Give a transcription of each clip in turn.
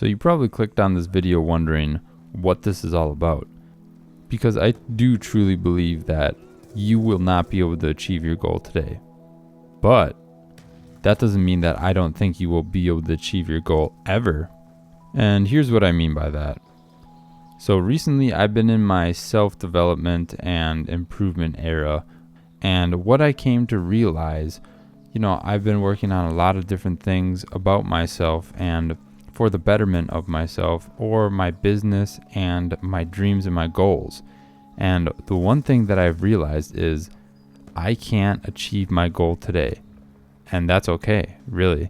So you probably clicked on this video wondering what this is all about, because I do truly believe that you will not be able to achieve your goal today. But that doesn't mean that I don't think you will be able to achieve your goal ever. And here's what I mean by that. So recently I've been in my self-development and improvement era, and what I came to realize, I've been working on a lot of different things about myself and for the betterment of myself or my business and my dreams and my goals. And the one thing that I've realized is I can't achieve my goal today. And that's okay, really.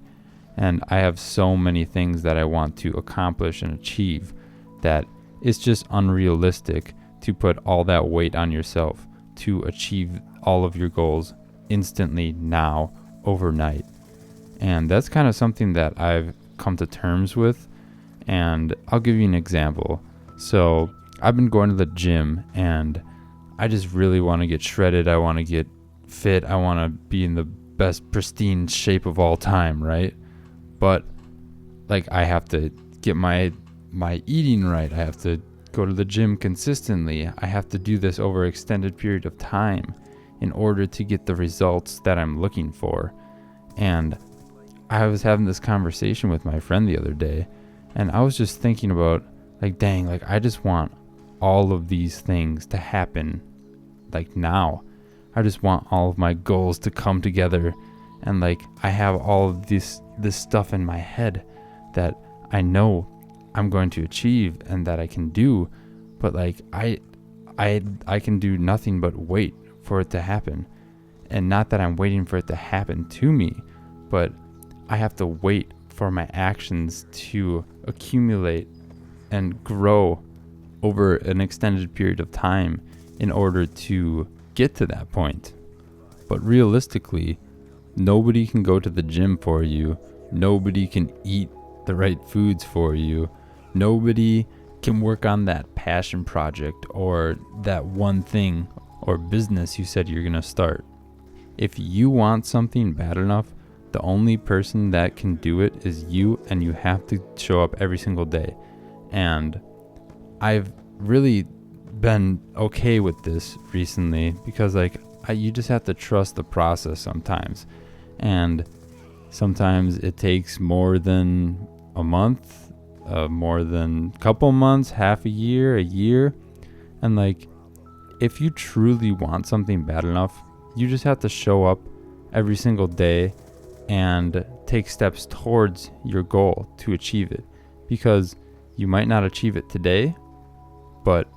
And I have so many things that I want to accomplish and achieve that it's just unrealistic to put all that weight on yourself to achieve all of your goals instantly, now, overnight. And that's kind of something that I've come to terms with. And I'll give you an example. So I've been going to the gym and I just really want to get shredded. I want to get fit. I want to be in the best pristine shape of all time, right? But I have to get my eating right. I have to go to the gym consistently. I have to do this over an extended period of time in order to get the results that I'm looking for. And I was having this conversation with my friend the other day, and I was just thinking about I just want all of these things to happen now. I just want all of my goals to come together, and I have all of this stuff in my head that I know I'm going to achieve and that I can do, but I can do nothing but wait for it to happen. And not that I'm waiting for it to happen to me, but I have to wait for my actions to accumulate and grow over an extended period of time in order to get to that point. But realistically, nobody can go to the gym for you. Nobody can eat the right foods for you. Nobody can work on that passion project or that one thing or business you said you're going to start. If you want something bad enough, the only person that can do it is you, and you have to show up every single day. And I've really been okay with this recently because you just have to trust the process sometimes. And sometimes it takes more than a month, more than a couple months, half a year. And if you truly want something bad enough, you just have to show up every single day and take steps towards your goal to achieve it. Because you might not achieve it today, but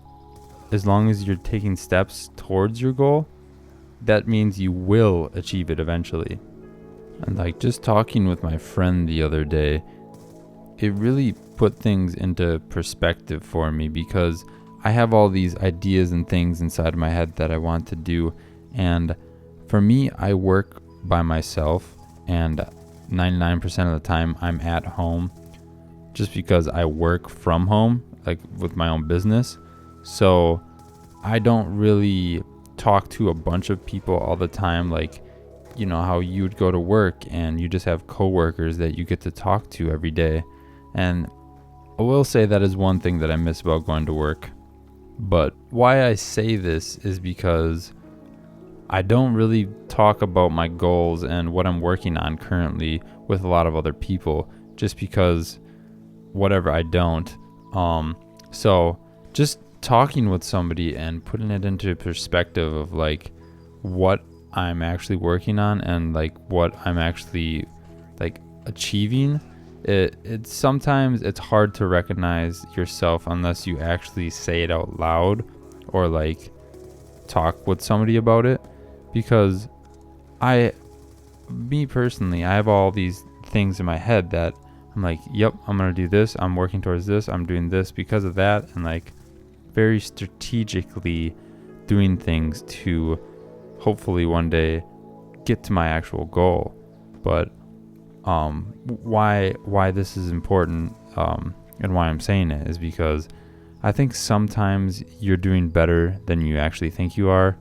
as long as you're taking steps towards your goal, that means you will achieve it eventually. And just talking with my friend the other day, it really put things into perspective for me, because I have all these ideas and things inside my head that I want to do. And for me, I work by myself, and 99% of the time I'm at home just because I work from home, with my own business. So I don't really talk to a bunch of people all the time, how you would go to work and you just have coworkers that you get to talk to every day. And I will say that is one thing that I miss about going to work. But why I say this is because I don't really talk about my goals and what I'm working on currently with a lot of other people, just because I don't. So just talking with somebody and putting it into perspective of what I'm actually working on and what I'm actually achieving, it sometimes it's hard to recognize yourself unless you actually say it out loud or talk with somebody about it. Because me personally, I have all these things in my head that I'm yep, I'm going to do this. I'm working towards this. I'm doing this because of that. And very strategically doing things to hopefully one day get to my actual goal. But why this is important and why I'm saying it is because I think sometimes you're doing better than you actually think you are.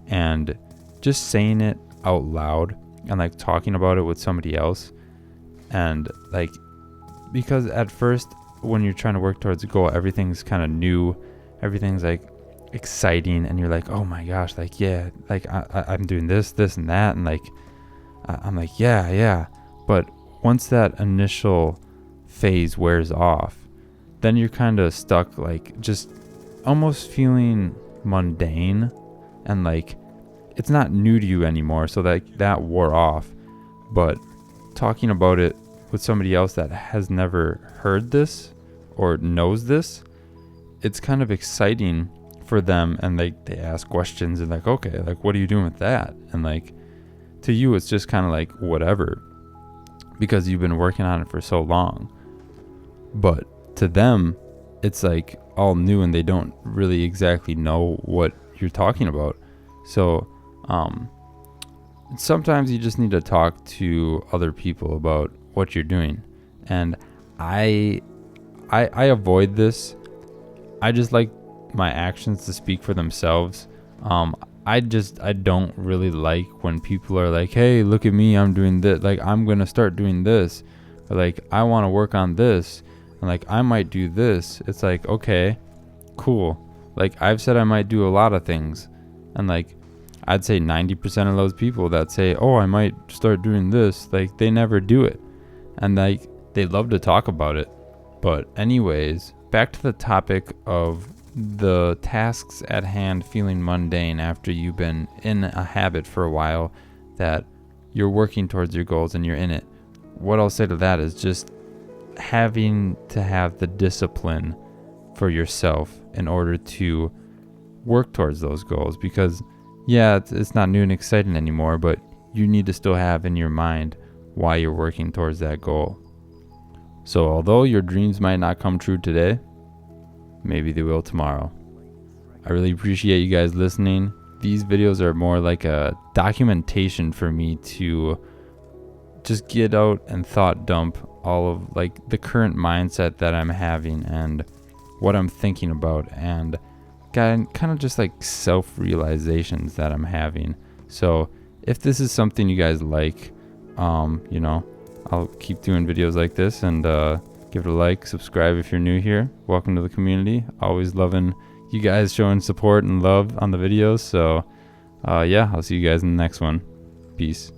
And just saying it out loud and talking about it with somebody else, and because at first when you're trying to work towards a goal, everything's kind of new, everything's like exciting, and you're like, oh my gosh, like, yeah, like I'm doing this and that, and like I'm like, yeah. But once that initial phase wears off, then you're kind of stuck, like just almost feeling mundane, and like it's not new to you anymore. So that wore off. But talking about it with somebody else that has never heard this or knows this, it's kind of exciting for them, and they ask questions and like, okay, like, what are you doing with that? And like, to you it's just kind of like whatever, because you've been working on it for so long. But to them it's like all new, and they don't really exactly know what you're talking about. So sometimes you just need to talk to other people about what you're doing. And I avoid this. I just like my actions to speak for themselves. I don't really like when people are like, hey, look at me, I'm doing this, like I'm gonna start doing this, or like I want to work on this, and like I might do this. It's like, okay, cool. Like I've said I might do a lot of things, and like I'd say 90% of those people that say, oh, I might start doing this, like they never do it. And like they love to talk about it. But anyways, back to the topic of the tasks at hand feeling mundane after you've been in a habit for a while that you're working towards your goals and you're in it. What I'll say to that is just having to have the discipline for yourself in order to work towards those goals, because yeah, it's not new and exciting anymore, but you need to still have in your mind why you're working towards that goal. So although your dreams might not come true today, maybe they will tomorrow. I really appreciate you guys listening. These videos are more like a documentation for me to just get out and thought dump all of like the current mindset that I'm having and what I'm thinking about, and kind of just like self-realizations that I'm having. So if this is something you guys like, I'll keep doing videos like this, and give it a like, subscribe if you're new here. Welcome to the community. Always loving you guys showing support and love on the videos. So yeah, I'll see you guys in the next one. Peace.